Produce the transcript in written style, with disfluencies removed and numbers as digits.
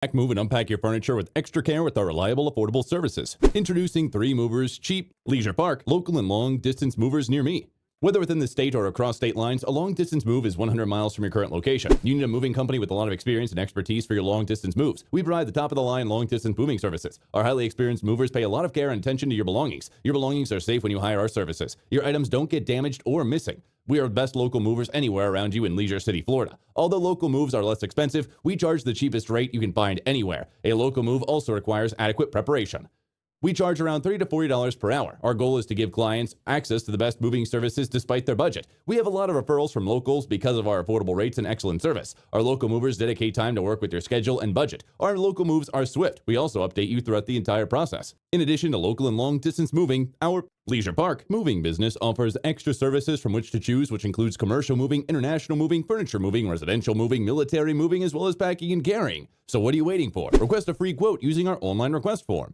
Pack, move, and unpack your furniture with extra care with our reliable, affordable services. Introducing 3 Movers, cheap, leisure park, local, and long-distance movers near me. Whether within the state or across state lines, a long-distance move is 100 miles from your current location. You need a moving company with a lot of experience and expertise for your long-distance moves. We provide the top-of-the-line long-distance moving services. Our highly experienced movers pay a lot of care and attention to your belongings. Your belongings are safe when you hire our services. Your items don't get damaged or missing. We are the best local movers anywhere around you in Leisure City, Florida. Although local moves are less expensive, we charge the cheapest rate you can find anywhere. A local move also requires adequate preparation. We charge around $30 to $40 per hour. Our goal is to give clients access to the best moving services despite their budget. We have a lot of referrals from locals because of our affordable rates and excellent service. Our local movers dedicate time to work with your schedule and budget. Our local moves are swift. We also update you throughout the entire process. In addition to local and long-distance moving, our Leisure Park moving business offers extra services from which to choose, which includes commercial moving, international moving, furniture moving, residential moving, military moving, as well as packing and carrying. So what are you waiting for? Request a free quote using our online request form.